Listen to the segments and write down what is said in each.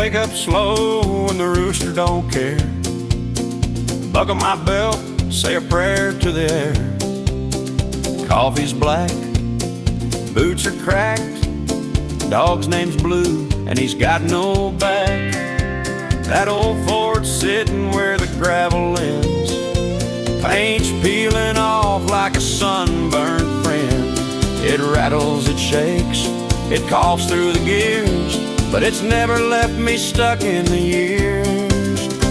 wake up slow and the rooster don't care. Buckle my belt, say a prayer to the air. Coffee's black, boots are cracked, dog's name's Blue, and he's got no back. That old Ford's sitting where the gravel ends, paint's peeling off like a sunburned friend. It rattles, it shakes, it coughs through the gears, but it's never left me stuck in the years.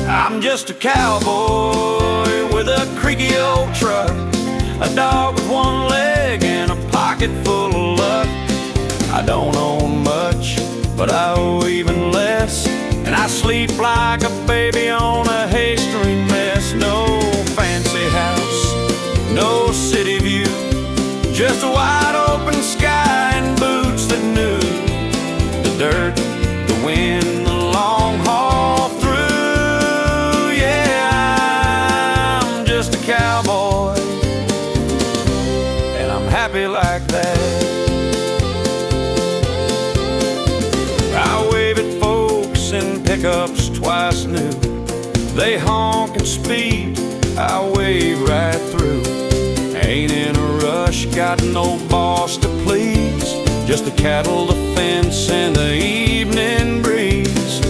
I'm just a cowboy with a creaky old truck, a dog with one leg and a pocket full of luck. I don't own much, but I owe even less, and I sleep like a baby on a hay string mess. No fancy house, no city view, just a wide open sky and boots that knew the dirt, the wind, the long haul through. Yeah, I'm just a cowboy, and I'm happy like that. I wave at folks in pickups twice new, they honk and speed, I wave right through. Ain't in a rush, got no boss to please, just the cattle, the fence, and the evening breeze.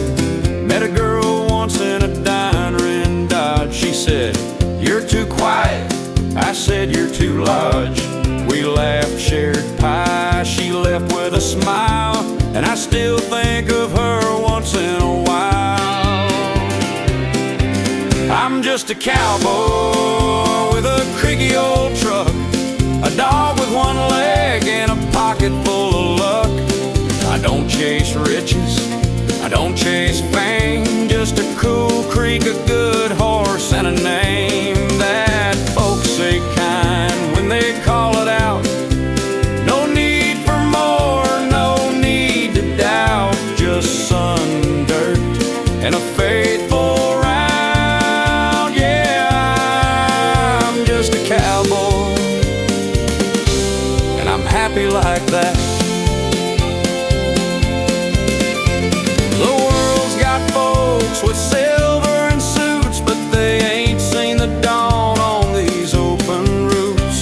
Met a girl once in a diner in Dodge. She said, "You're too quiet." I said, "You're too large." We laughed, shared pie. She left with a smile, and I still think of her once in a while. I'm just a cowboy with a creaky old truck, a dog with one leg and a pocket full of luck. I don't chase riches, I don't chase fame, just a cool creek, a good horse, and a name that folks say kind when they call it out. No need for more, no need to doubt, just sun, dirt, and a faithful round. Yeah, I'm just a cowboy, and I'm happy like that. The world's got folks with silver and suits, but they ain't seen the dawn on these open routes.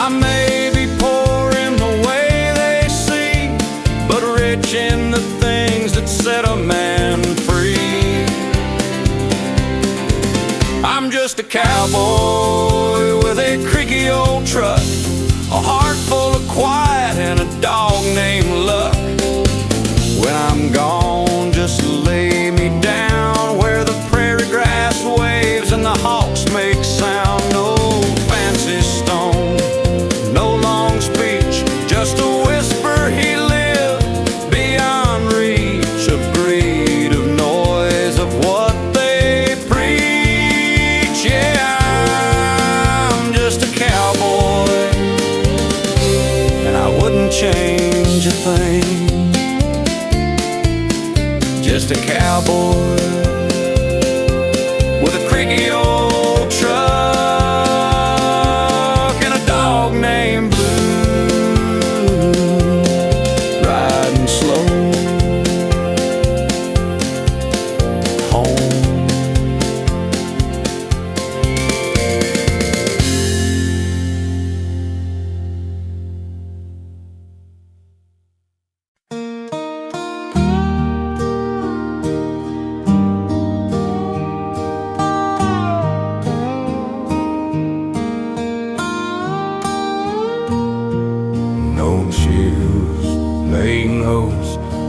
I may be poor in the way they see, but rich in the things that set a man free. I'm just a cowboy with a creaky old truck, a heart full of quiet, and a dog named Luck. When I'm gone, just lay me down where the prairie grass waves and the hawks make sound. No fancy stone, no long speech, just a whisper. He lived beyond reach of greed, of noise, of what they preach. Yeah, I'm just a cowboy, and I wouldn't change a thing. Just a cowboy with a creaky old truck and a dog named Blue, riding slow home.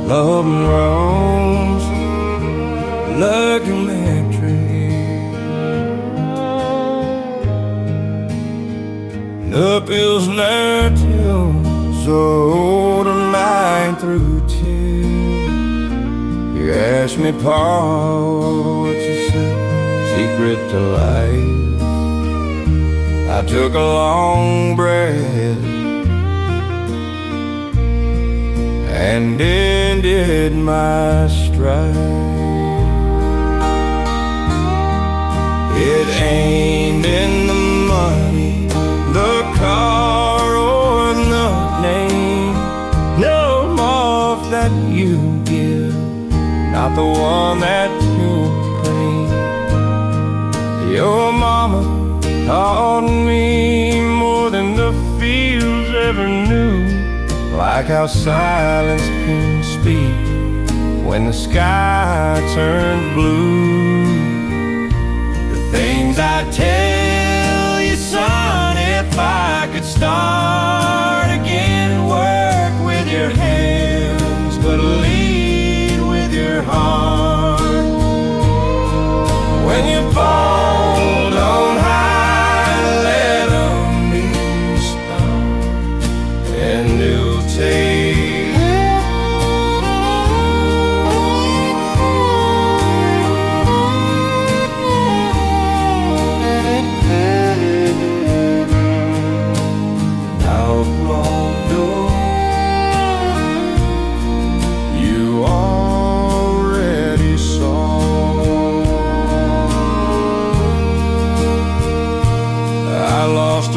Love and rose, like electric. Up hills let you so the night through till you asked me, Paul, what you said, secret to life. I took a long breath and ended my stride. It ain't in the money, the car, or the name, no more that you give, not the one that you'll clean. Your mama taught me more than the fields ever knew, like how silence can speak when the sky turns blue. The things I tell you, son, if I could start again, work with your hands, but lead with your heart. When you fall, don't hide, let them be stung, and you'll take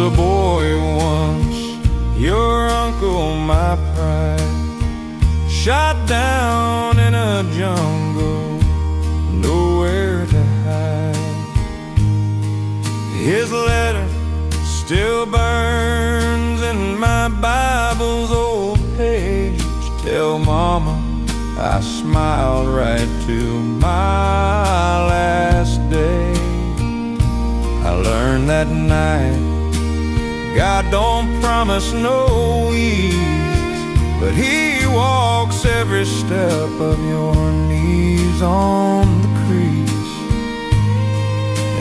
a boy once, your uncle, my pride, shot down in a jungle, nowhere to hide. His letter still burns in my Bible's old page. Tell mama I smiled right to my last day. I learned that night God don't promise no ease, but He walks every step of your knees on the crease.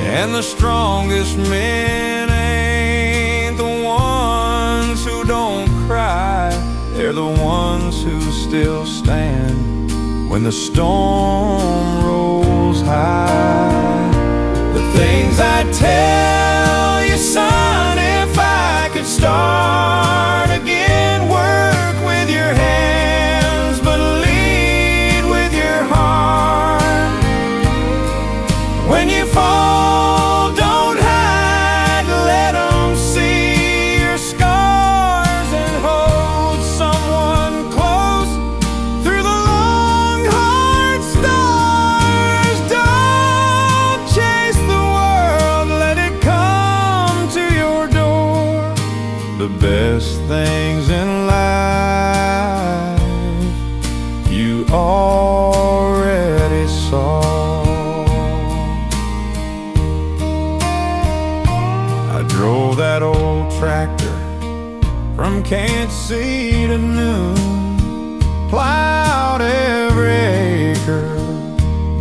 And the strongest men ain't the ones who don't cry, they're the ones who still stand when the storm rolls high. The things I tell you, son, if I could start again, work with your hands, but lead with your heart. When you fall, don't hide, let them see your scars, and hold someone close through the long, hard stars. Don't chase the world, let it come to your door. The best things in life you already saw. I drove that old tractor from Kansas City to noon, plowed every acre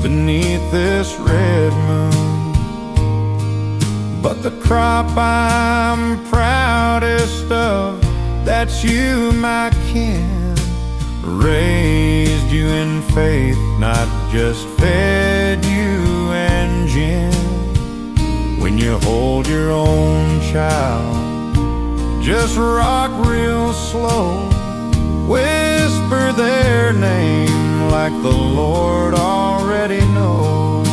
beneath this red moon. But the crop I'm proudest of, that's you, my kin. Raised you in faith, not just fed you and gin. When you hold your own child, just rock real slow, whisper their name like the Lord already knows.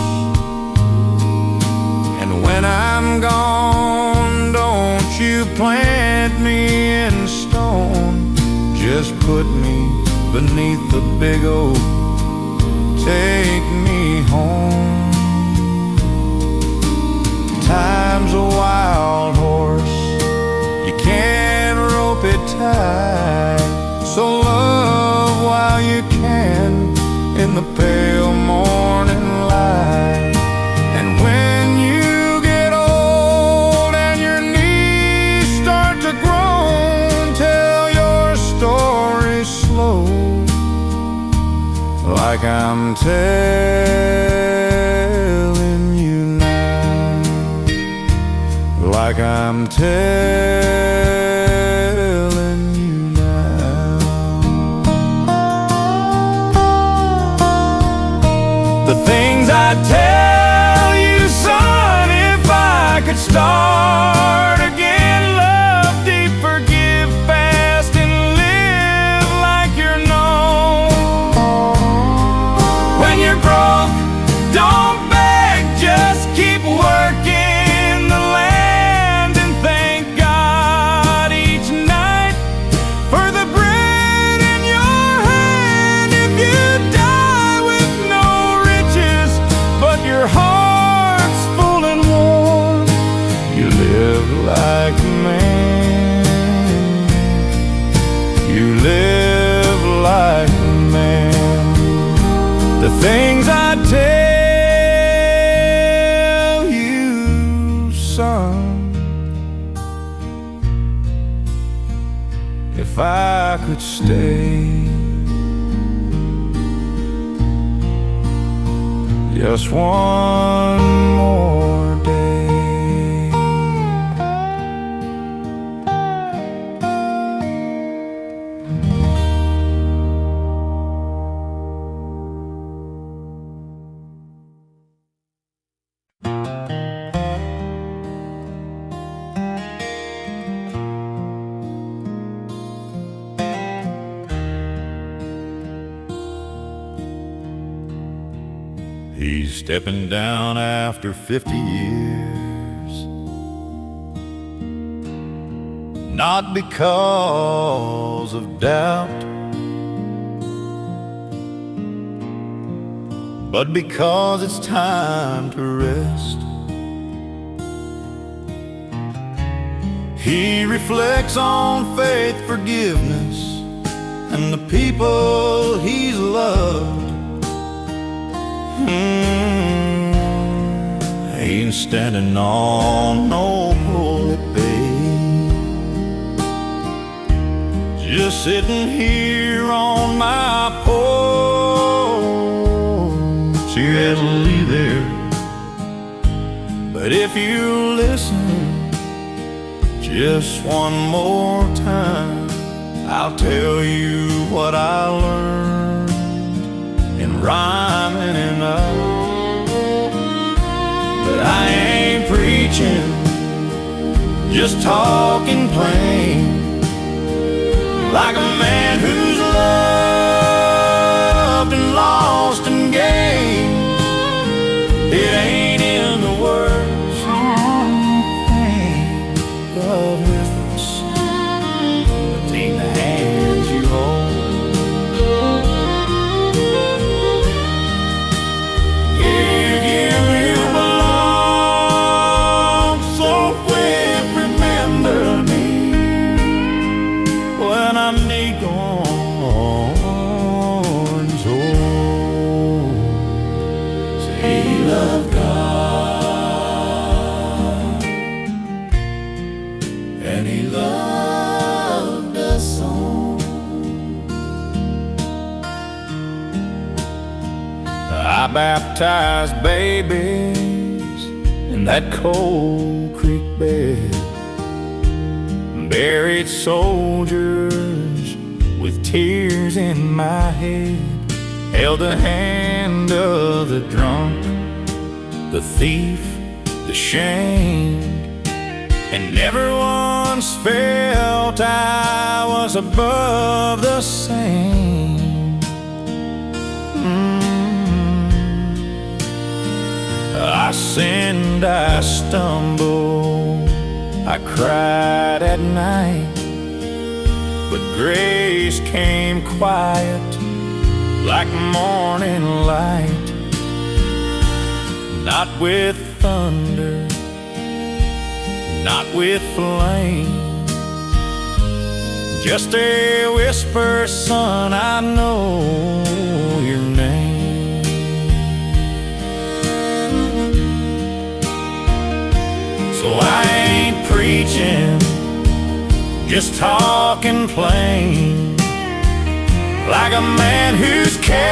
And when I'm gone, don't you plant me in stone, just put me beneath the big oak, take me home. Time's a wild horse, you can't rope it tight, so love while you can in the pale morning light. And when you get old and your knees start to groan, tell your story slow, like I'm telling you now, like I'm telling you now. The things I tell you, son, if I could start again, love deep, forgive fast, and live like you're known. When you're broke, don't beg, just keep working the land, and thank God each night for the bread in your hand. If you die with no love like a man. You live like a man. The things I tell you, son, if I could stay just one more day. He's stepping down after 50 years, not because of doubt, but because it's time to rest. He reflects on faith, forgiveness, and the people he's loved. Ain't standing on no pulpit, just sitting here on my porch. He hasn't leave there, but if you listen just one more time, I'll tell you what I learned in rhyming and up. But I ain't preaching, just talking plain, like a man who's loved and lost and gained. It ain't in the words, ain't of lips, but in the hands you hold. I baptized babies in that cold creek bed, buried soldiers with tears in my head, held the hand of the drunk, the thief, the shamed, and never once felt I was above the same. I sinned, I stumbled, I cried at night, but grace came quiet like morning light. Not with thunder, not with flame, just a whisper, son, I know your name. So I ain't preaching, just talking plain, like a man who's carried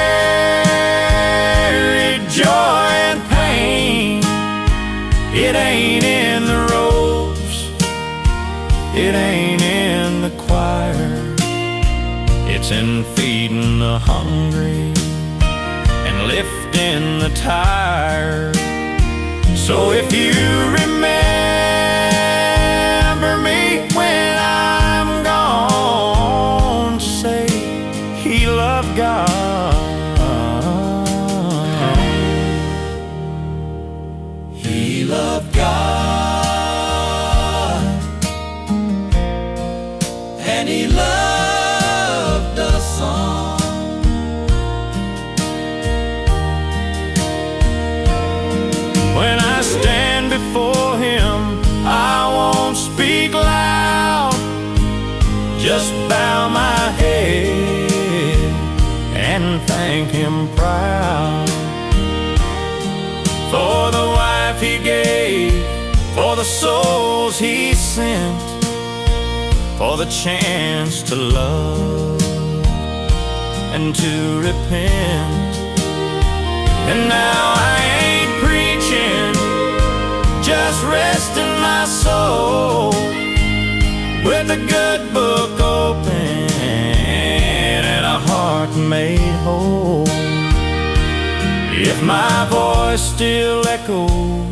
joy and pain. It ain't in the ropes, it ain't in the choir, it's in feeding the hungry and lifting the tired. So if you remember me when I'm gone, say he loved God, he loved God, and he loved us all. When I stand before him, I won't the souls he sent, for the chance to love and to repent. And now I ain't preaching, just resting my soul with a good book open and a heart made whole. If my voice still echoes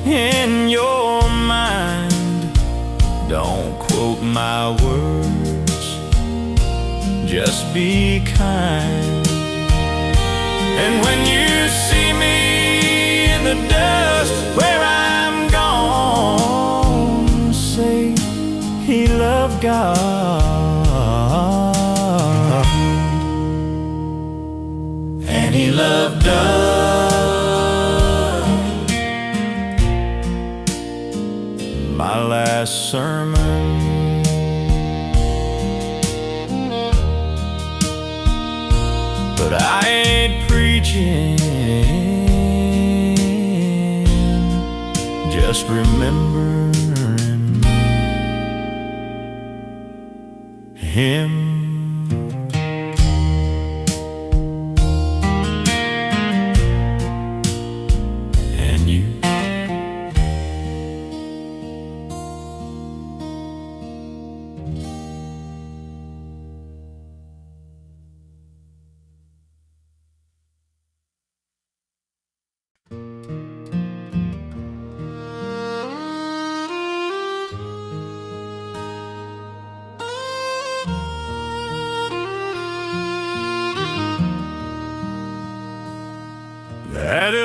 in your mind, don't quote my words, just be kind. And when you see me in the dust where I'm gone, say he loved God and he loved us. My last sermon, but I ain't preaching, just remembering him. And you. Daddy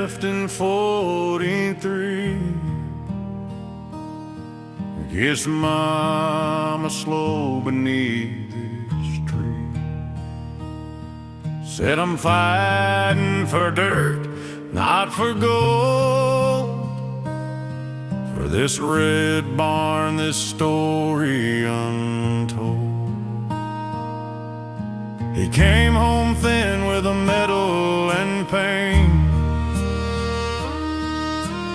left in 43, kissed Mama slow beneath this tree. Said I'm fighting for dirt, not for gold, for this red barn, this story untold. He came home thin with a medal and pain,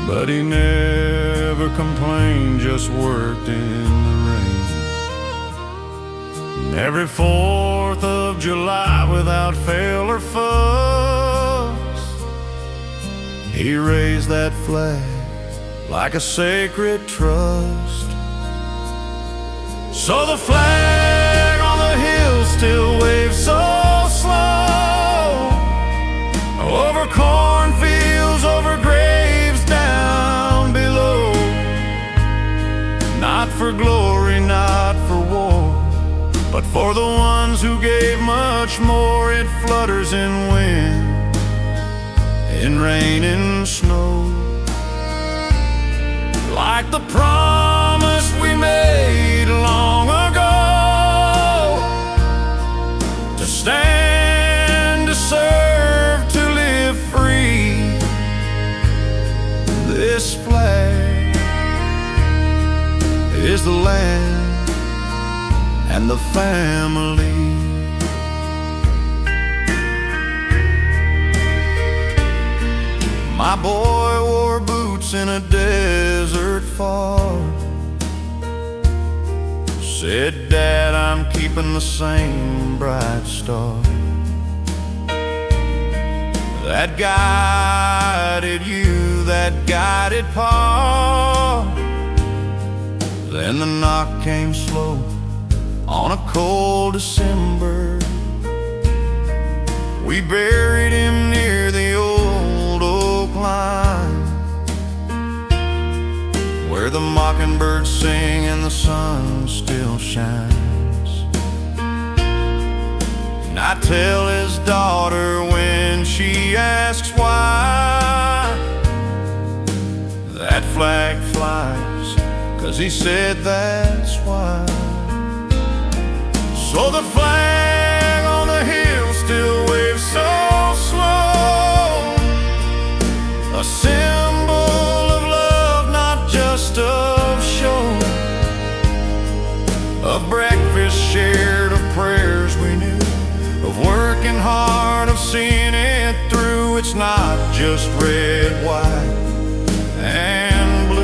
but he never complained, just worked in the rain. And every 4th of July, without fail or fuss, he raised that flag like a sacred trust. So the flag on the hill still waves so slow, over cornfields, over graves down below. Not for glory, not for war, but for the ones who gave much more. It flutters in wind, in rain and snow, like the promise we made long ago, to stand, to serve, to live free. This flag is the land and the family. My boy wore boots in a desert far, said, Dad, I'm keeping the same bright star that guided you, that guided Pa. Then the knock came slow on a cold December. We buried him near the old oak line, where the mockingbirds sing and the sun still shines. And I tell his daughter when she asks why that flag flies, 'cause he said that's why. So the flag on the hill still waves so slow, a symbol of love, not just of show, of breakfast shared, of prayers we knew, of working hard, of seeing it through. It's not just red, white, and blue.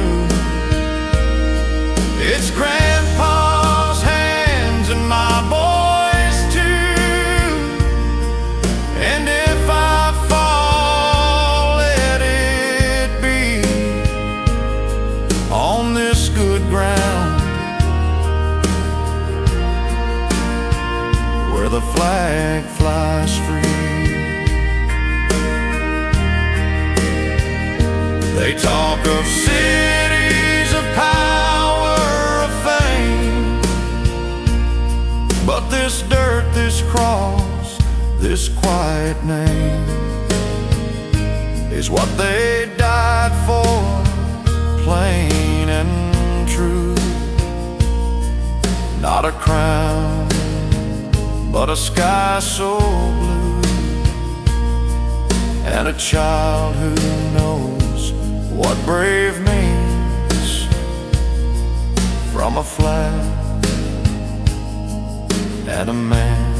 good ground, where the flag flies free. They talk of cities of power, of fame, but this dirt, this cross, this quiet name is what they died for, plain and true. Not a crown, but a sky so blue, and a child who knows what brave means from a flag and a man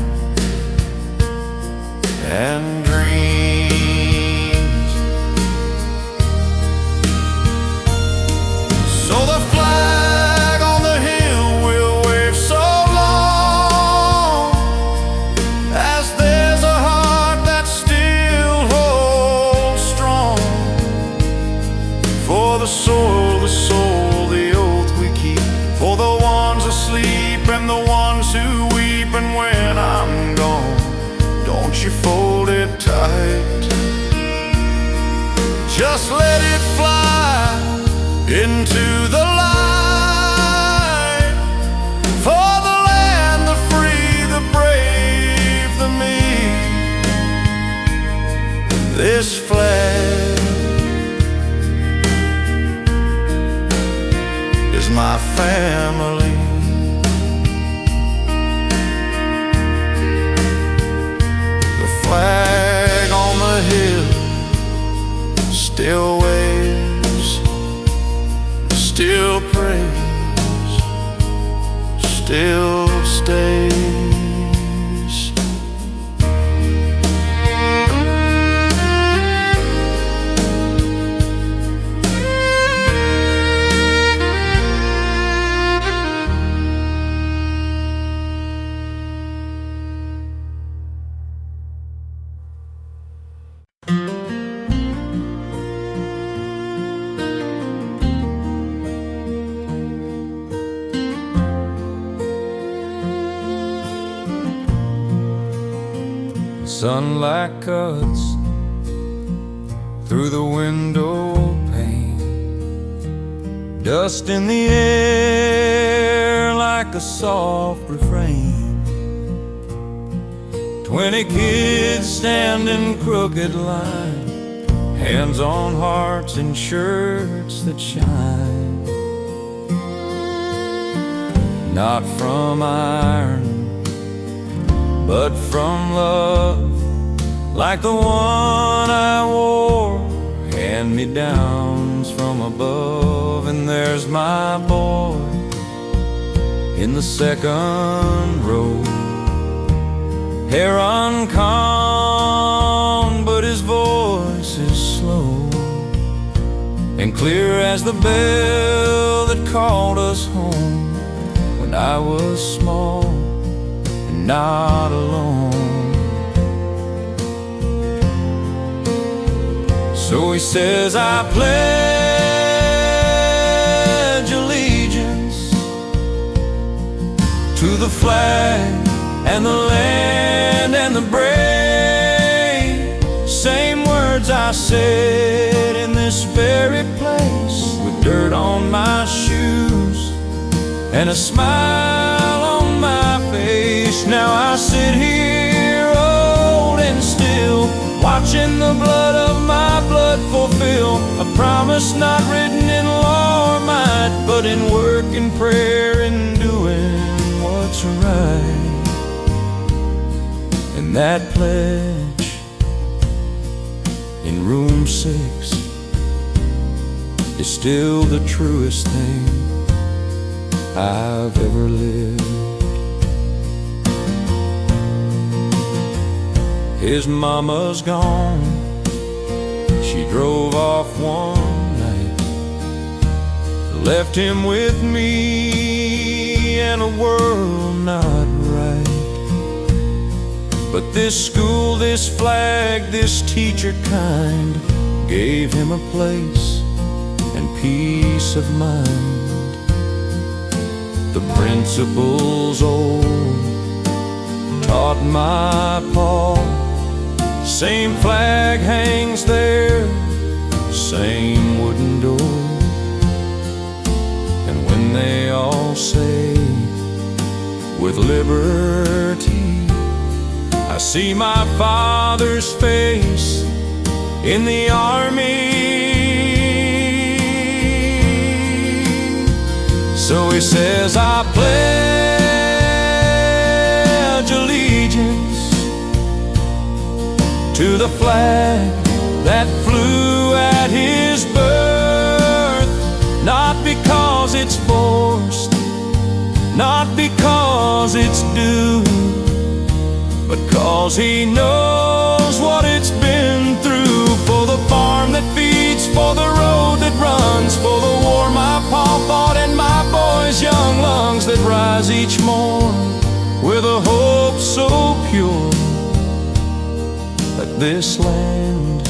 and dreams. So the flag on the hill will wave so long as there's a heart that still holds strong. For the soul, the oath we keep, for the ones asleep and the ones who weep. And when I'm gone, don't you fold it tight, just let it fly into the light. For the land, the free, the brave, the meek, this flag is my family. The flag on the hill still waves, still prays, still stays. Sunlight cuts through the window pane, dust in the air like a soft refrain. 20 kids stand in crooked line, hands on hearts in shirts that shine. Not from iron, but from love, like the one I wore, hand-me-downs from above. And there's my boy in the second row, hair uncombed, but his voice is slow and clear as the bell that called us home when I was small and not alone. So he says, I pledge allegiance to the flag and the land and the brave. Same words I said in this very place, with dirt on my shoes and a smile on my face. Now I sit here old and still, watching the blood of my blood fulfill a promise not written in law or might, but in work and prayer and doing what's right. And that pledge in room 6 is still the truest thing I've ever lived. His mama's gone, she drove off one night, left him with me and a world not right. But this school, this flag, this teacher kind gave him a place and peace of mind. principles old taught my pa. Same flag hangs there, same wooden door. And when they all say, with liberty, I see my father's face in the army. So he says, I pledge allegiance to the flag that flew at his birth, not because it's forced, not because it's due, but 'cause he knows what it's been through. For the farm that feeds, for the road that runs, for the war my pa fought and my boys' young lungs that rise each morn with a hope so pure that this land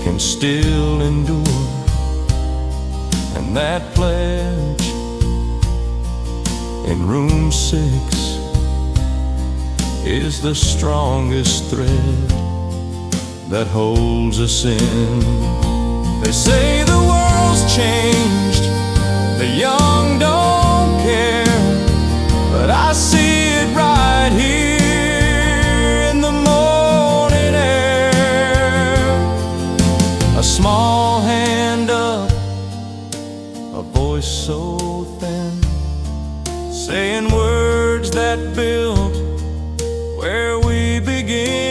can still endure. And that pledge in room 6 is the strongest thread that holds us in. They say the world's changed, the young don't care, but I see it right here in the morning air. A small hand up, a voice so thin, saying words that build where we begin.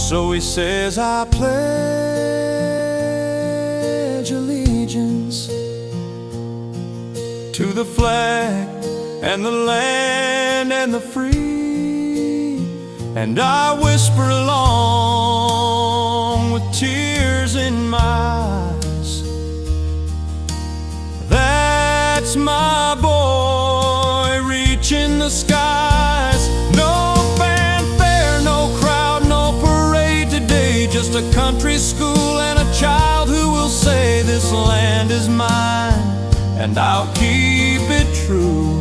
So he says, I pledge allegiance to the flag and the land and the free. And I whisper along with tears in my eyes, that's my boy reaching the skies. No fanfare, no crowd, no parade today, just a country school and a child who will say this land is mine, and I'll keep it true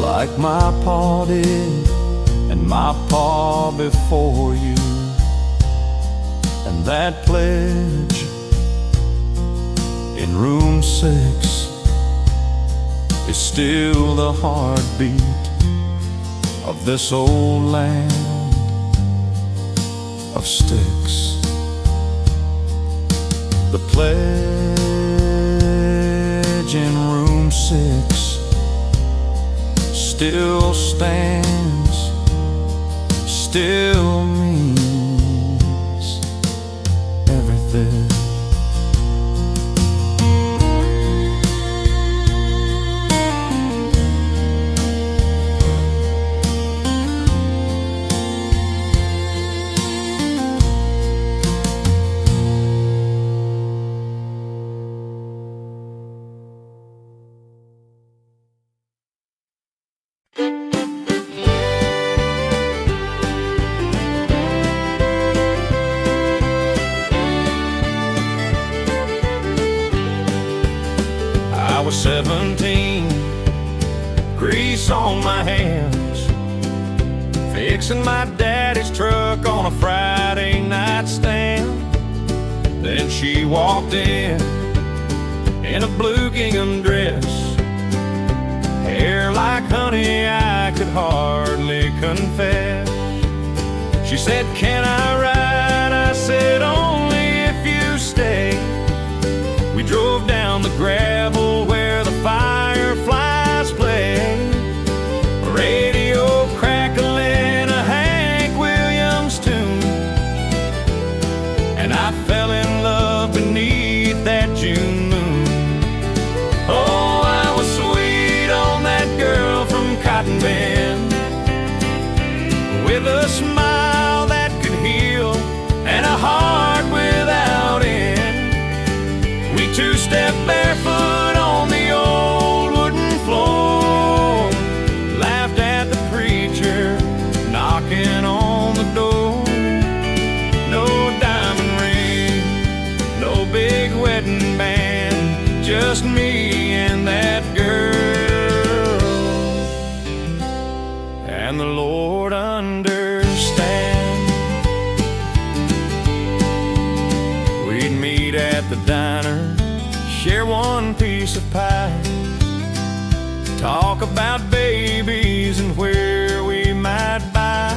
like my pa did and my pa before you. And that pledge in room 6 is still the heartbeat of this old land of sticks. The pledge in room 6 still stands, still means everything. I was 17, grease on my hands, fixing my daddy's truck on a Friday night stand. Then she walked in a blue gingham dress, hair like honey I could hardly confess. She said, can I ride? I said, only if you stay. We drove down the gravel where the fireflies play, radio crackling a Hank Williams tune, and I fell in love beneath that June moon. Oh, I was sweet on that girl from Cotton Bend, with a smile that could heal and a heart without end. We two-step barefoot on the old wooden floor, laughed at the preacher knocking on the door. No diamond ring, no big wedding band, just me and that girl. And the Lord understands. We'd meet at the diner, share one piece of pie, talk about babies and where we might buy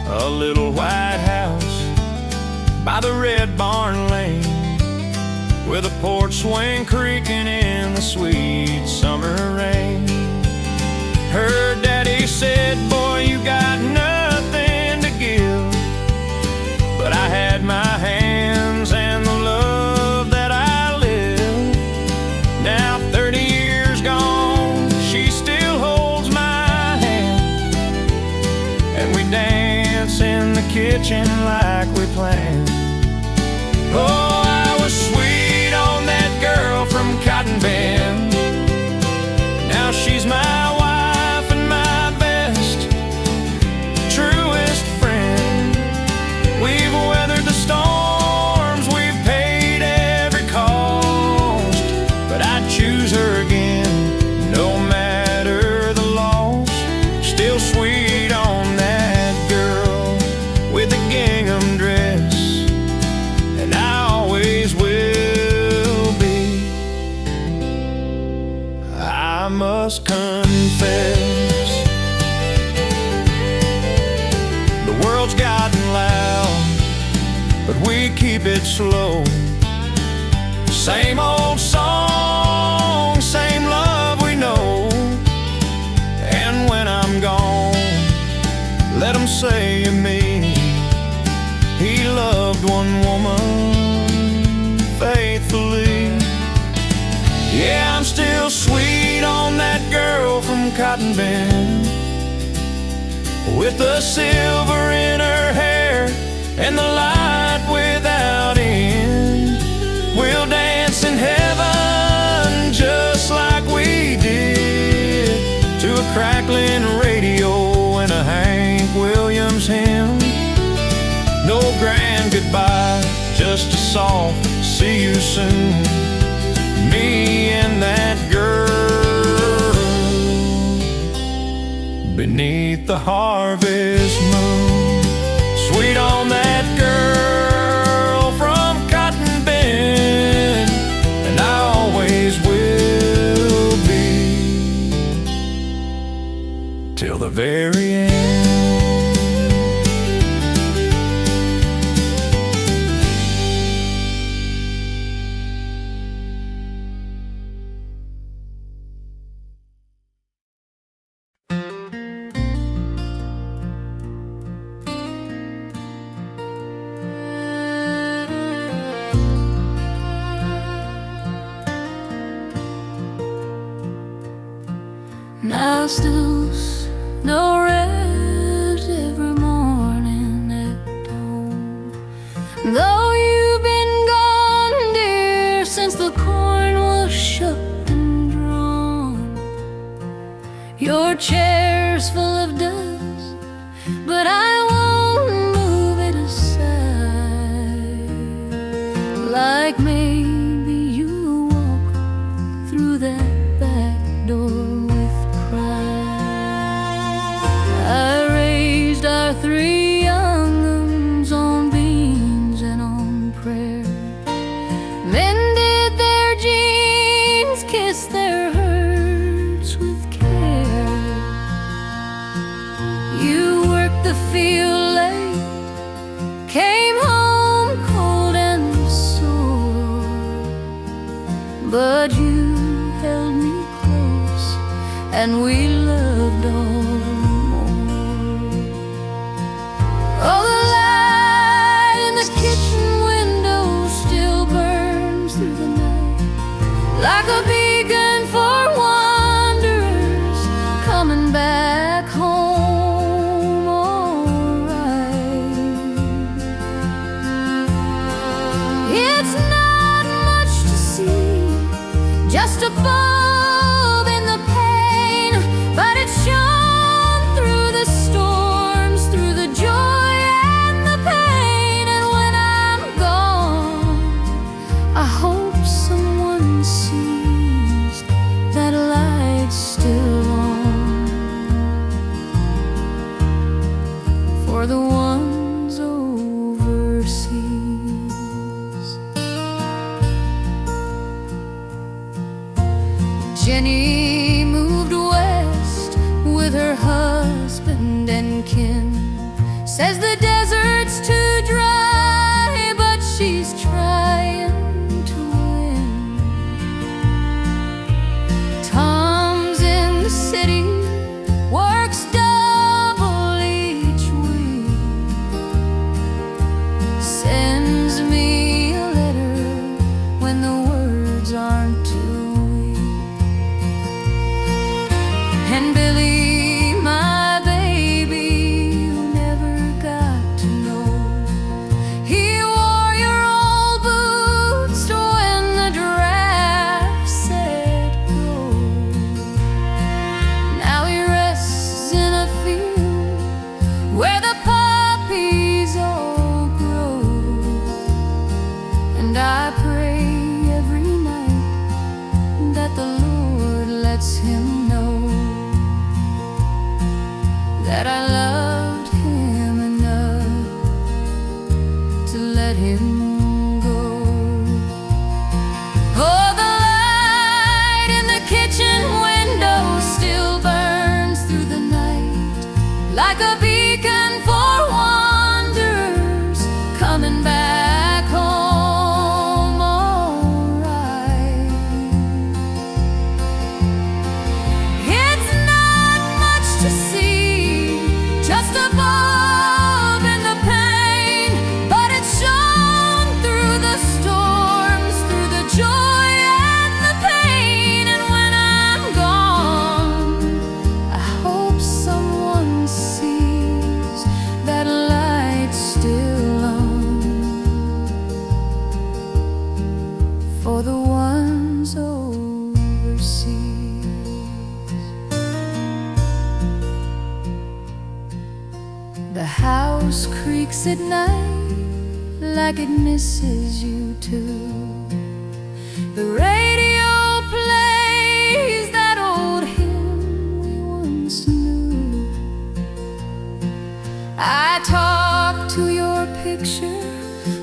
a little white house by the red barn lane, with a porch swing creaking in the sweet summer rain. Her daddy said, "Boy, you got nothing to give," but I had my hands and the love that I live. Now 30 years gone, she still holds my hand, and we dance in the kitchen like we planned. Oh, I was sweet on that girl from Cotton Bend. Now she's my wife and my best, truest friend. We've weathered the storms, we've paid every cost, but I'd choose her again, no matter the loss. Still sweet on that girl with the gingham dress, and I always will be. I must confess, the world's gotten loud, but we keep it slow. Same old song, same love we know. And when I'm gone, let 'em say of me, he loved one woman faithfully. Yeah, I'm still sweet on that girl from Cotton Bend, with the silver in her hair and the light without end. We'll dance in heaven just like we did, to a crackling radio and a Hank Williams hymn. No grand goodbye, just a soft see you soon. Me and that girl beneath the harvest moon. Sweet on that girl from Cotton Bend, and I always will be, till the very end. Now snooze, no rest every morning at dawn. Though you've been gone, dear, since the corn was shucked and drawn. Your chair's full of dust, but I won't move it aside. Like maybe you'll walk through that back door. I raised our 3 young uns on beans and on prayer, mended their jeans, kissed their hurts with care. You worked the field late, came home cold and sore, but you held me close and we loved all. Oh, the light in the kitchen window still burns through the night, like a beacon for wanderers coming back home alright. It's not much to see, just a bulb in the pane, but it shows Jenny moved west with her husband and kin. Says the desert's too dry, but she's trying to win. Tom's in the city, works double each week. Sends me a letter when the words aren't too weak. And Billy, my baby, you never got to know, he wore your old boots when the draft said go. Now he rests in a field where the poppies all grow. And I pray every night that the Lord lets him know that I loved him enough to let him go. Oh, the light in the kitchen window still burns through the night, like a beacon for wanderers coming back home alright. It's not much to see, just a bulb in the pain, but it's shone through the storms, through the joy and the pain. And when I'm gone, I hope someone sees that light still on for the ones overseas. The house creaks at night like it misses you too. The radio plays that old hymn we once knew. I talk to your picture,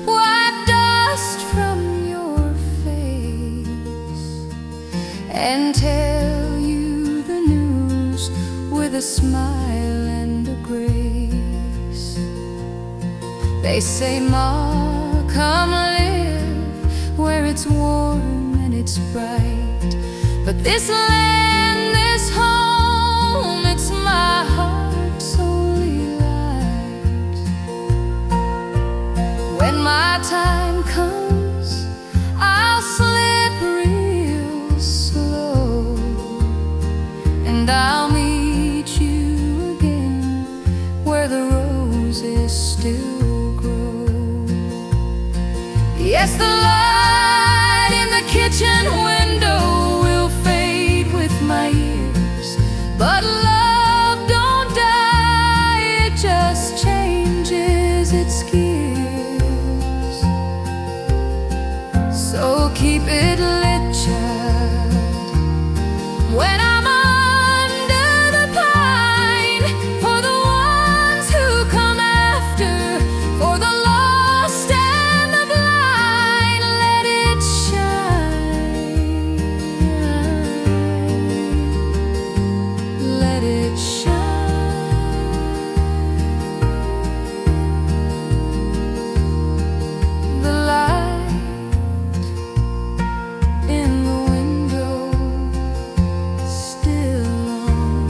wipe dust from your face, and tell you the news with a smile and a grace. They say, Ma, come live where it's warm and it's bright. But this land, this home, it's my heart's only light. When my time comes, I'll slip real slow, and I'll meet you again where the roses still grow. Yes, the light in the kitchen window will fade with my years, but love don't die, it just changes its gears. So keep it lit, child, when I'm under the pine, for the ones who come after, for the lost and the blind. Let it shine, let it shine. The light in the window still on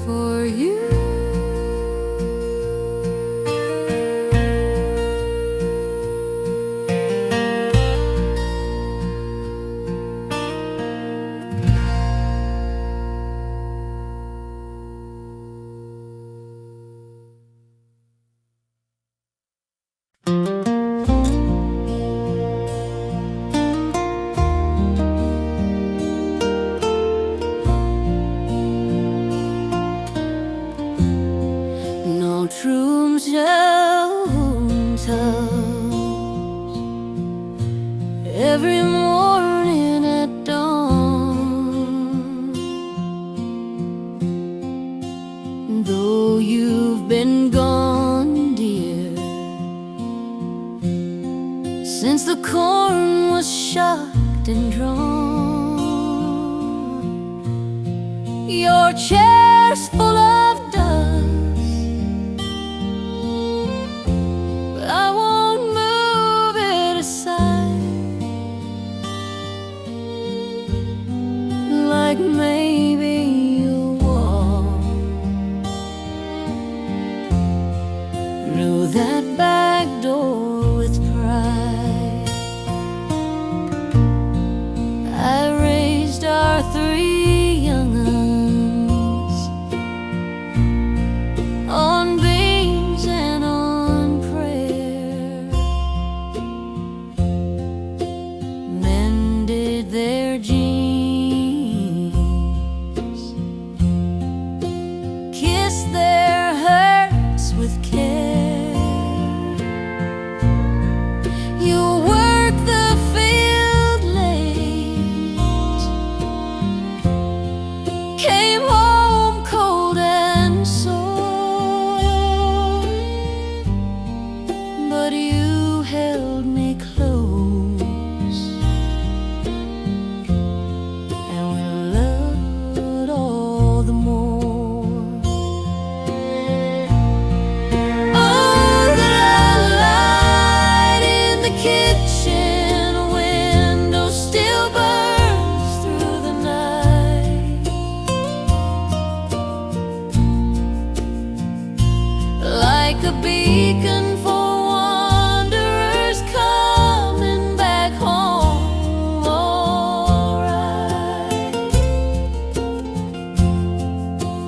for you. No rooms, every morning at dawn. Though you've been gone, dear, since the corn was shucked and drawn. Your chair's full of dust, but I won't move it aside. Like maybe you'll walk through that back door with pride. I raised our 3 young uns on beans and on prayer, mended their jeans, kissed their hurts with care. You work the field late, came home cold and sore, but you held me close, and we loved all the more. Oh, the light in the kitchen window still burns through the night, like a beacon for wanderers coming back home. Alright,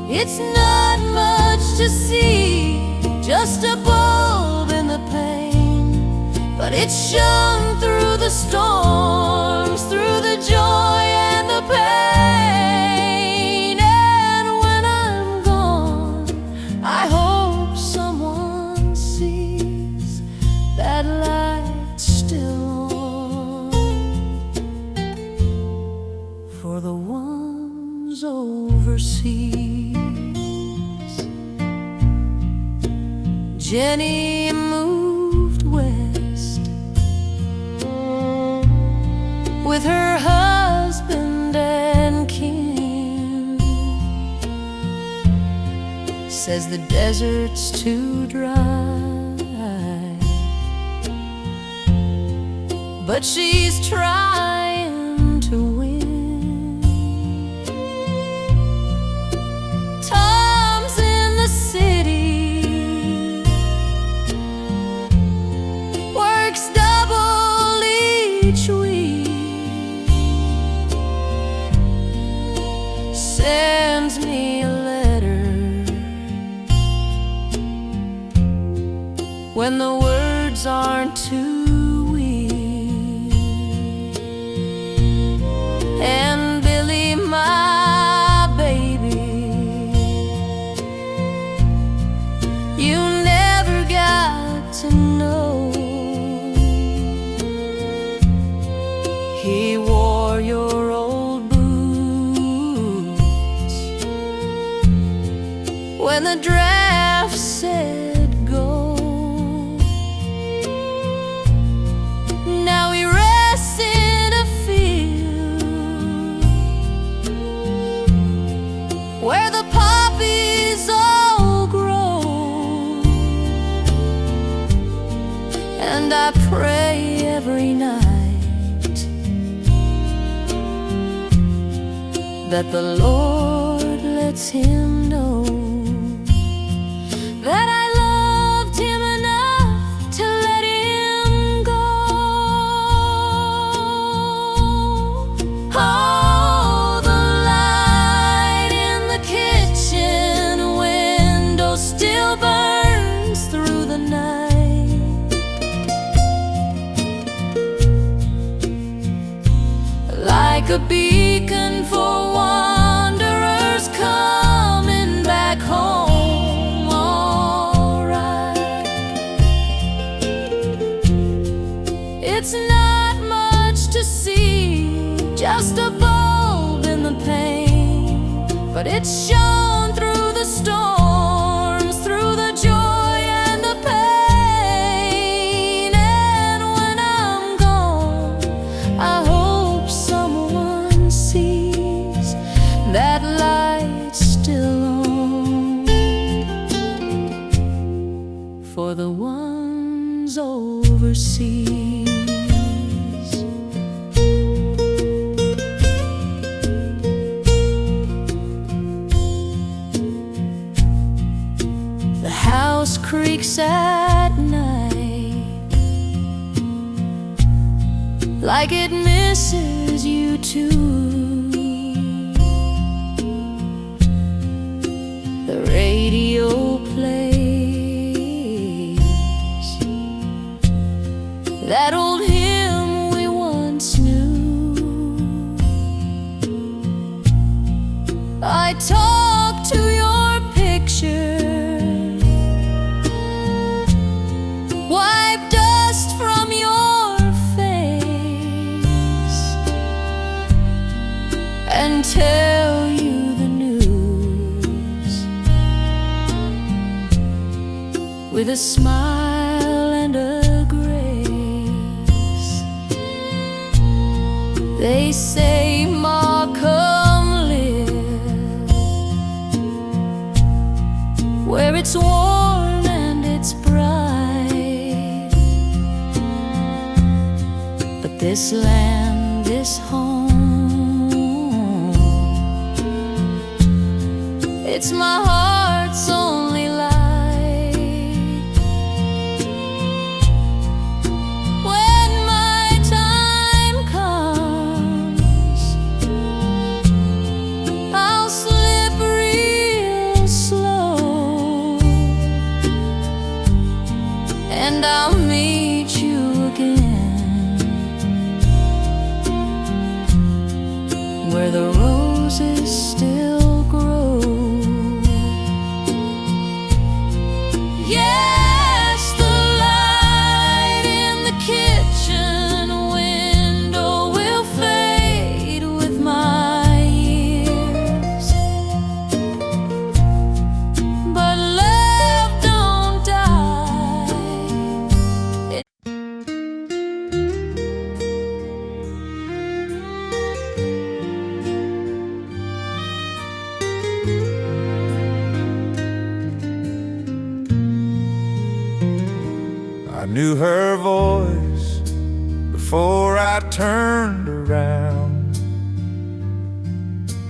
it's not much to see, just a bulb in the pane, but it shone through the storms, through the joy and the pain. And when I'm gone, I hope someone sees that light still on, for the ones overseas. Jenny moved west with her husband and kin. Says the desert's too dry, but she's trying to win. Tom's in the city, works double each week, sends me a letter when the words aren't too weak. And Billy, my baby, you never got to know. He wore your old boots when the draft said go. Now he rests in a field where the poppies all grow, and I pray every night that the Lord lets him know that I loved him enough to let him go. Oh, the light in the kitchen window still burns through the night, like a beacon for wanderers coming back home. Alright, it's not much to see, just a bulb in the pane, but it's shone through the storms, through the joy and the pain. And when I'm for the ones overseas. The house creaks at night, like it misses you too. The radio plays that old hymn we once knew. I talk to your picture, wipe dust from your face, and tell you the news with a smile and a grace. They say, Ma, come live where it's warm and it's bright. But this land, this home, it's my heart's only light. When my time comes, I'll slip real slow, and I'll meet you again where the roses still grow. Yes, the light in the kitchen window will fade with my years, but love don't die. I knew her voice before I turned around,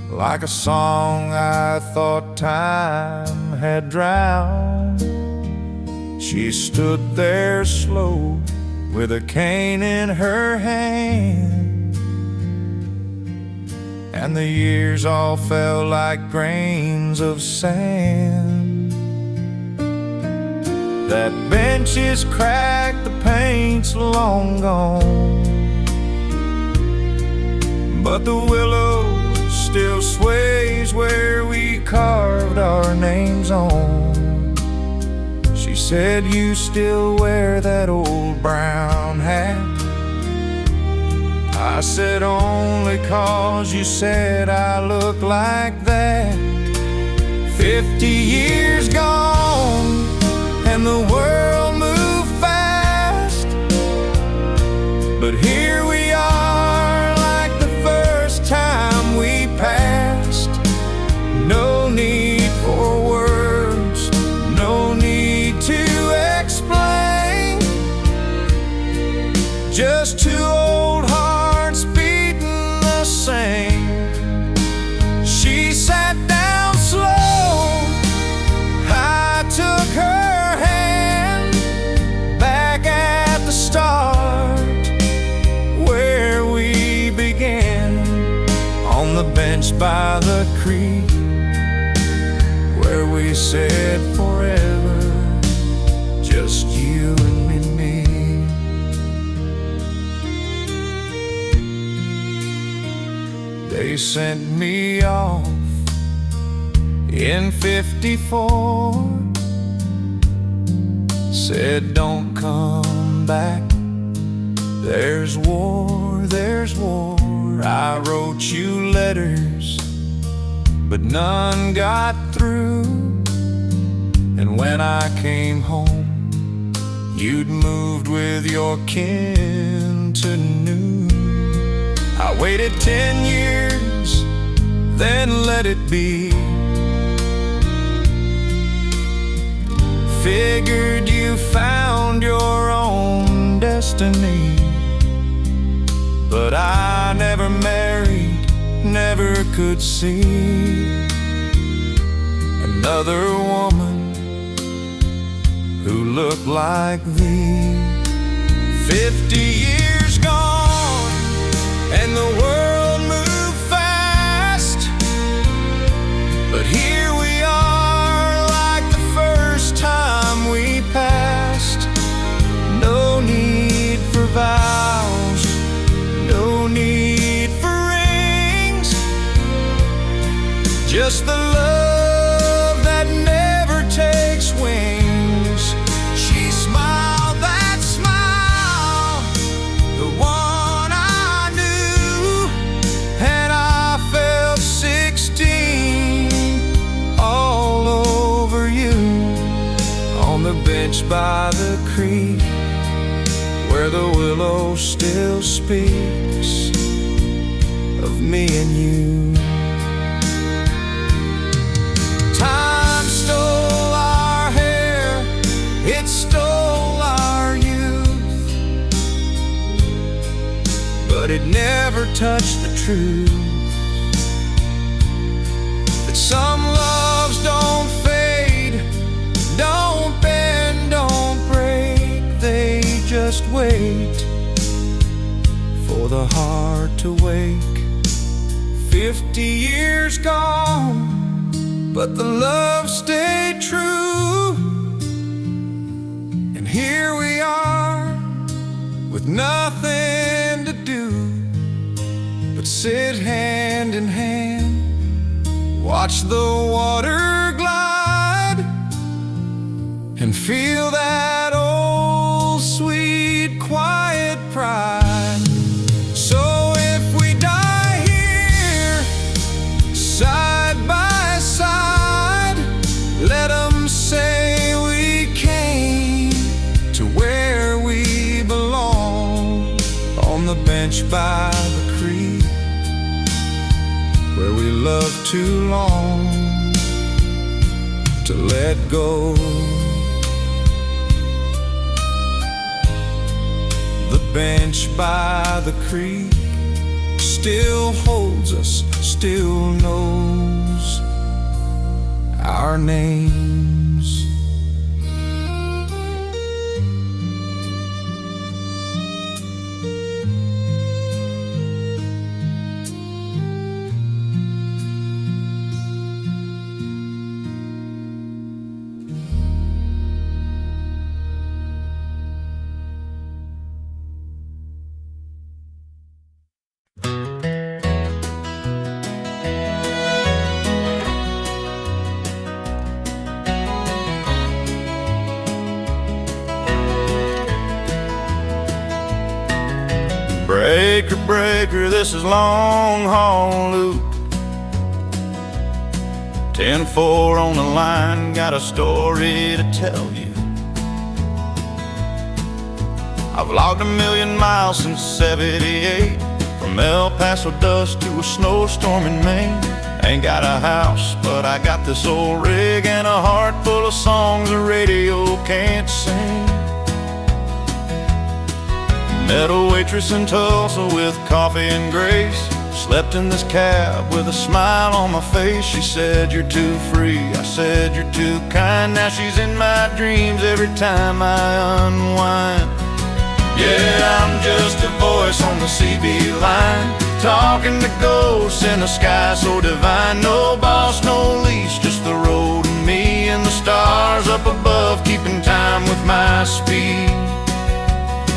like a song I thought time had drowned. She stood there slow with a cane in her hand, and the years all fell like grains of sand. That bench is cracked, the paint's long gone, but the willow still sways where we carved our names on. She said, you still wear that old brown hat? I said, only 'cause you said I look like that. 50 years gone and the world moved fast, but here we are like the first time we passed. No need for words, no need to explain, just two old hearts beating the same. She sat down slow, I took her bench by the creek, where we said forever, just you and me. They sent me off in '54, said don't come back, there's war, there's war. I wrote you letters, but none got through. And when I came home, you'd moved with your kin to New. I waited 10 years, then let it be. Figured you found your own destiny, but I never married, never could see another woman who looked like thee. 50 years gone and the world moved fast, but here we are like the first time we passed. No need for vows, no need for rings, just the love that never takes wings. She smiled that smile, the one I knew, and I felt 16 all over you. On the bench by the creek, where the willow still speaks of me and you. Time stole our hair, it stole our youth, but it never touched the truth that some loves don't fade, don't bend, don't break. They just wait for the heart to wake. 50 years gone, but the love stayed true. And here we are with nothing to do but sit hand in hand, watch the water glide, and feel that old sweet quiet pride. So if we die here side by side, let 'em say we came to where we belong. On the bench by the creek, where we loved too long to let go. The bench by the creek still holds us, still knows our names. Breaker, breaker, this is long haul loop. 10-4 on the line, got a story to tell you. I've logged 1,000,000 miles since '78, from El Paso dust to a snowstorm in Maine. Ain't got a house, but I got this old rig and a heart full of songs the radio can't sing. Met a waitress in Tulsa with coffee and grace. Slept in this cab with a smile on my face. She said, "You're too free." I said, "You're too kind." Now she's in my dreams every time I unwind. Yeah, I'm just a voice on the CB line, talking to ghosts in a sky so divine. No boss, no leash, just the road and me, and the stars up above keeping time with my speed.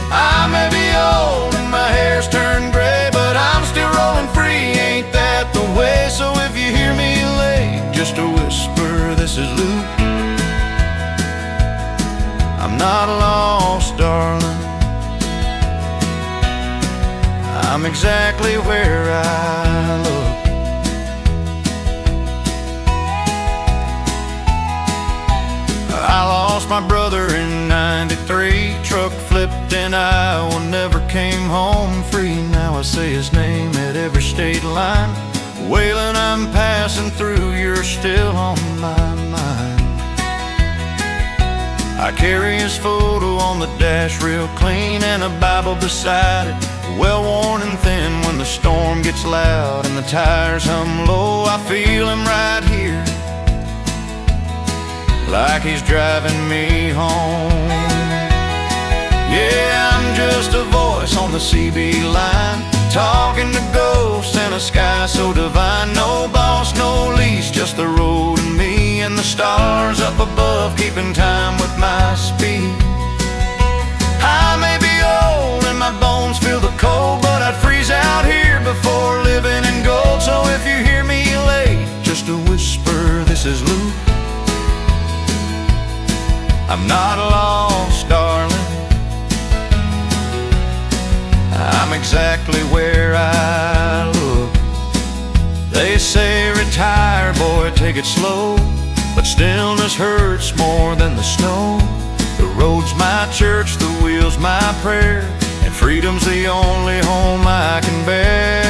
I may be old and my hair's turned gray, but I'm still rolling free, ain't that the way? So if you hear me late, just a whisper, this is Luke. I'm not lost, darling, I'm exactly where I look. I lost my brother in '93, truck flipped in Iowa, never came home free. Now I say his name at every state line. Waylon, I'm passing through, you're still on my mind. I carry his photo on the dash real clean, and a Bible beside it, well worn and thin. When the storm gets loud and the tires hum low, I feel him right here, like he's driving me home. Yeah, I'm just a voice on the CB line, talking to ghosts in a sky so divine. No boss, no leash, just the road and me, and the stars up above keeping time with my speed. I may be old and my bones feel the cold, but I'd freeze out here before living in gold. So if you hear me late, just a whisper, this is Luke. I'm not lost, darling, I'm exactly where I look. They say retire, boy, take it slow, but stillness hurts more than the snow. The road's my church, the wheel's my prayer, and freedom's the only home I can bear.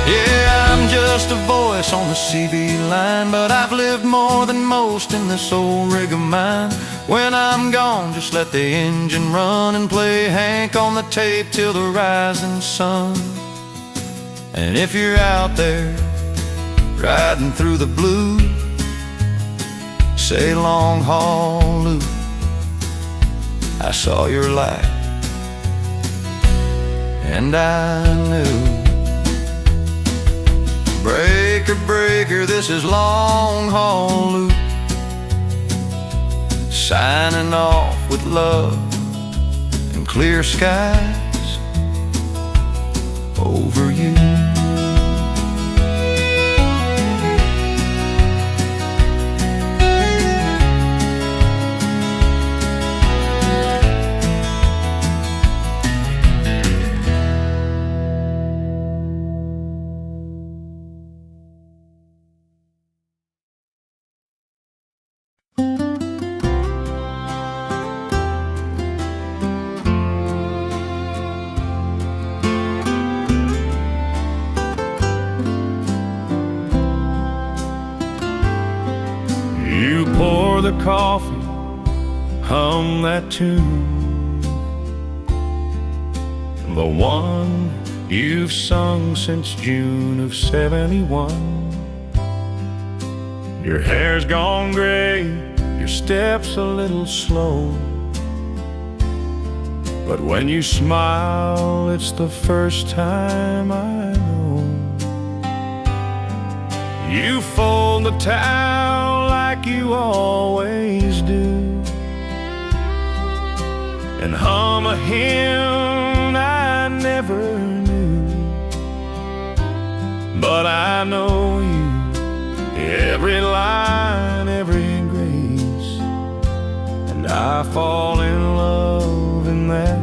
Yeah, I'm just a voice on the CB line, but I've lived more than most in this old rig of mine. When I'm gone, just let the engine run and play Hank on the tape till the rising sun. And if you're out there riding through the blue, say long haul Luke, I saw your light and I knew. Breaker, breaker, this is long haul Luke, signing off with love and clear skies over you. You pour the coffee, hum that tune, the one you've sung since June of '71. Your hair's gone gray, your step's a little slow, but when you smile, it's the first time I know. You fold the towel like you always do, and hum a hymn I never knew. But I know you, every line, every grace, and I fall in love in that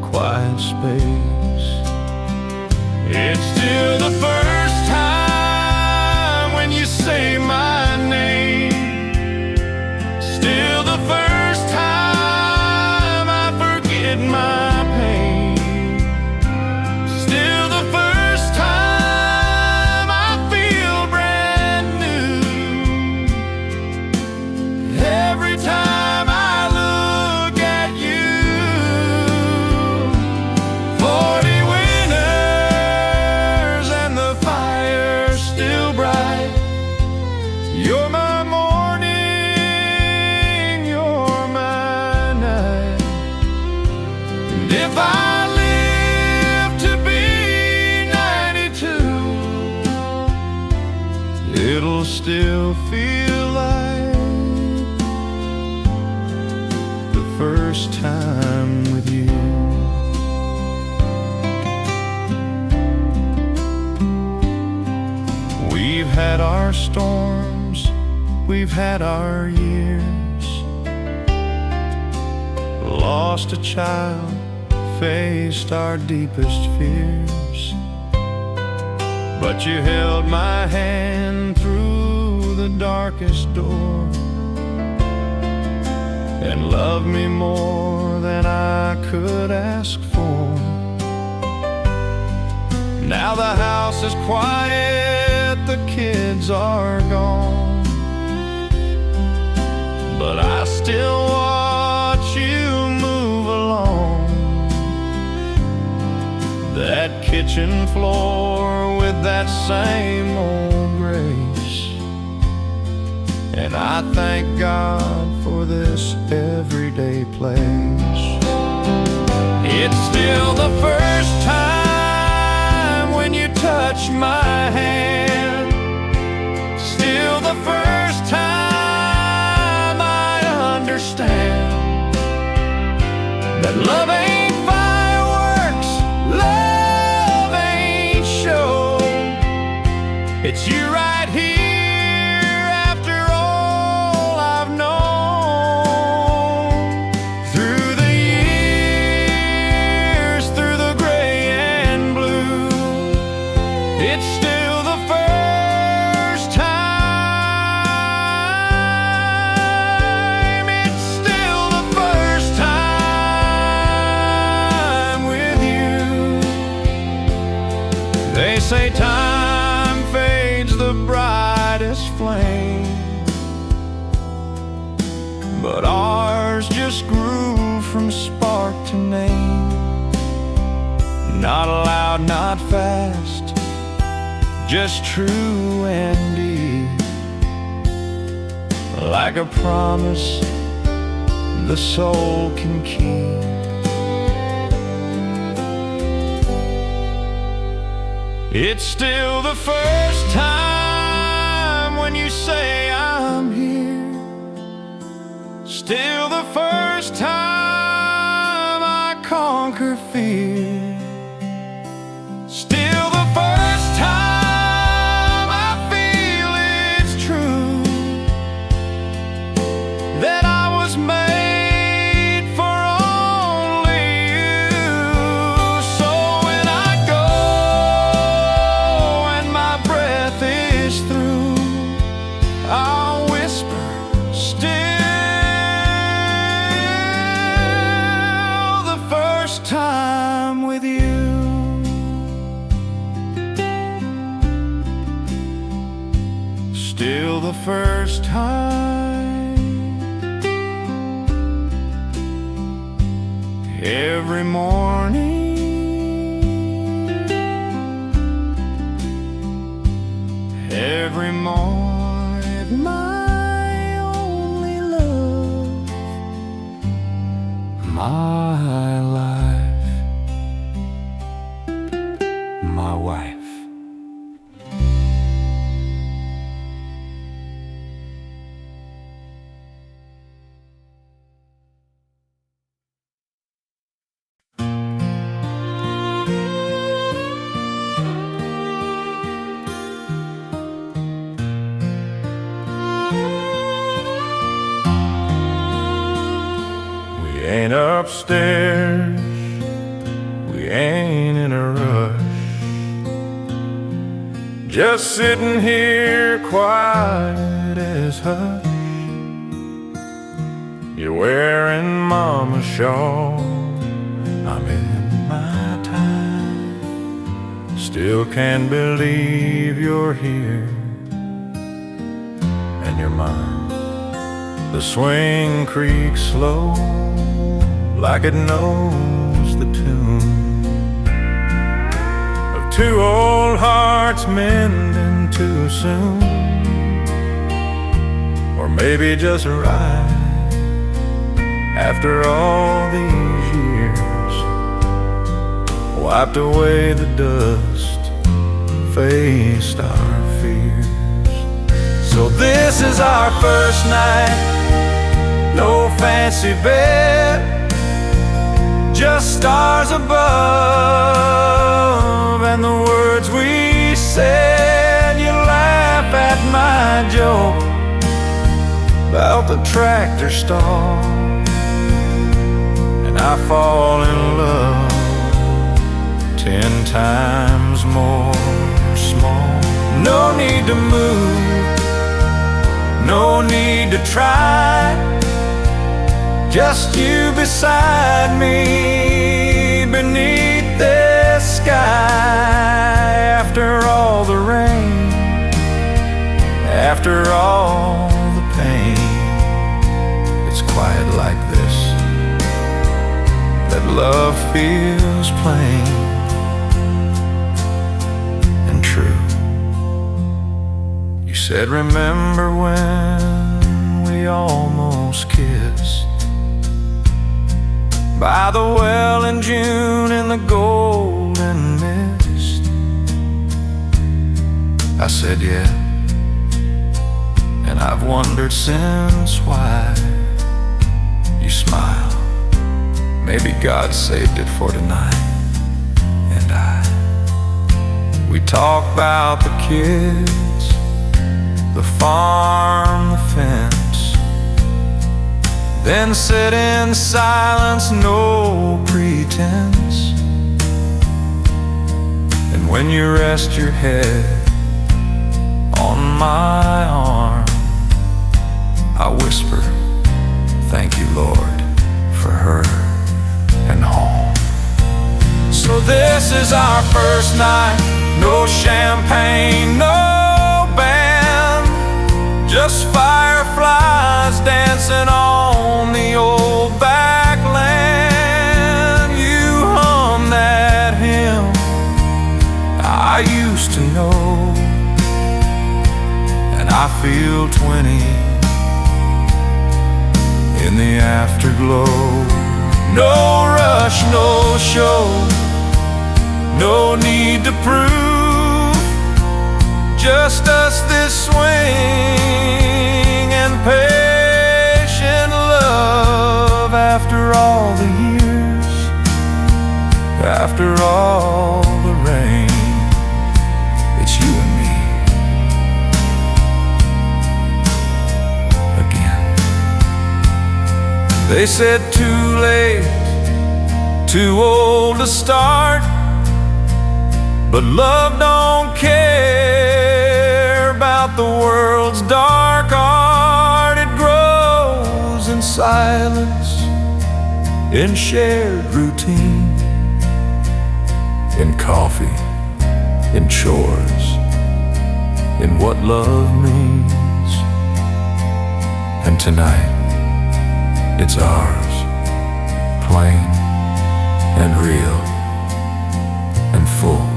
quiet space. It's still the first time when you say my name, still the first time I forget my pain, still the first time I feel brand new. Every time I look at you, 40 winters and the fire's still bright. You're my morning, you're my night. And if I live to be 92, it'll still feel like the first time with you. We've had our storms, we've had our years, lost a child, faced our deepest fears. But you held my hand through the darkest door, and loved me more than I could ask for. Now the house is quiet, the kids are gone, but I still watch you move along that kitchen floor with that same old grace. And I thank God for this everyday place. It's still the first time when you touch my hand, still the first time I understand that love ain't fireworks, love ain't show. It's you right here after all I've known. Through the years, through the gray and blue, it's still the first time. It's still the first time with you. They say time fades the brightest flame, but ours just grew from spark to name. Not loud, not fast, just true and deep, like a promise the soul can keep. It's still the first time when you say I'm here, still the first time I conquer fear, still the first time I feel it's true that I was made for only you. So when I go and my breath is through, I'll whisper, still the first time with you. Still the first time. Every morning, every morning, my only love, my life, my wife. We ain't upstairs, we ain't in a rush, just sitting here quiet as hush. You're wearing mama's shawl, I'm in my time, still can't believe you're here and you're mine. The swing creaks slow, like it knows the tune of two old hearts mending too soon, or maybe just right after all these years, wiped away the dust, faced our fears. So this is our first night, no fancy bed, just stars above and the words we said. You laugh at my joke about the tractor stall, and I fall in love 10 times more small. No need to move, no need to try, just you beside me beneath this sky. After all the rain, after all the pain, it's quite love feels plain and true. You said, remember when we almost kissed by the well in June in the golden mist? I said, yeah, and I've wondered since why. You smile, maybe God saved it for tonight. And we talk about the kids, the farm, the fence, then sit in silence, no pretense. And when you rest your head on my arm, I whisper, thank you, Lord, for her and home. So this is our first night, no champagne, no band, just fireflies dancing on the old back land. You hum that hymn I used to know, and I feel 20 in the afterglow. No rush, no show, no need to prove, just us this swing and patient love. After all the years, after all the rain, it's you and me again. They said too late, too old to start, but love don't care about the world's dark art. It grows in silence, in shared routine, in coffee, in chores, in what love means. And tonight, it's ours, plain and real and full.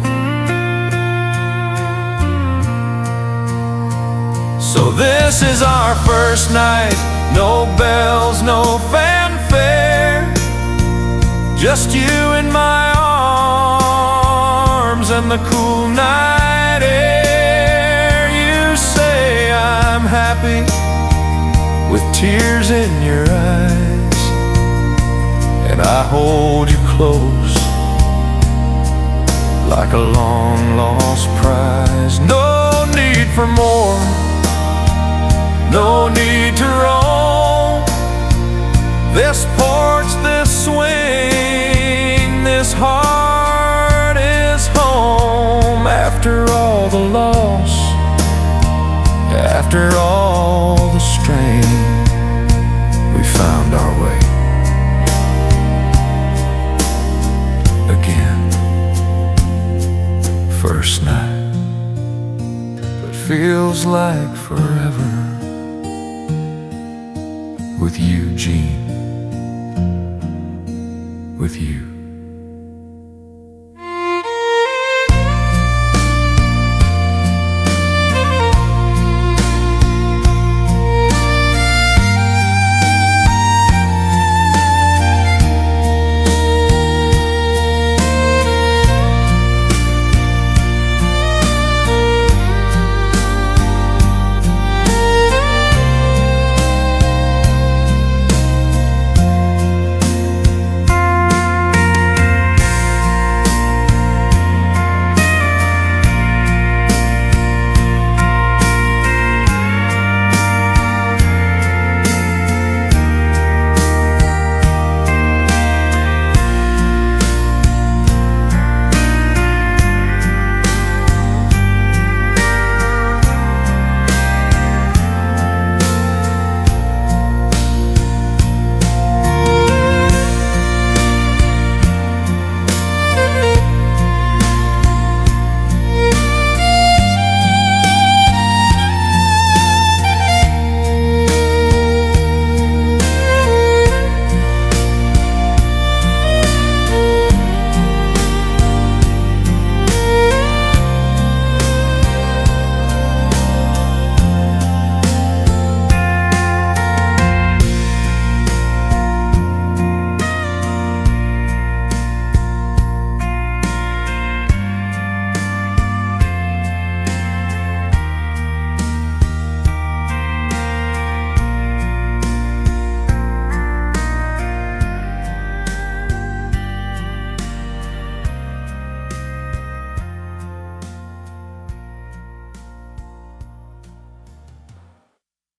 So this is our first night, no bells, no fanfare, just you in my arms and the cool night air. You say I'm happy with tears in your eyes, and I hold you close like a long-lost prize. No need for more, no need to roam. This porch, this swing, this heart is home. After all the loss, after all the strain, we found our way again. First night, but feels like forever with Eugene.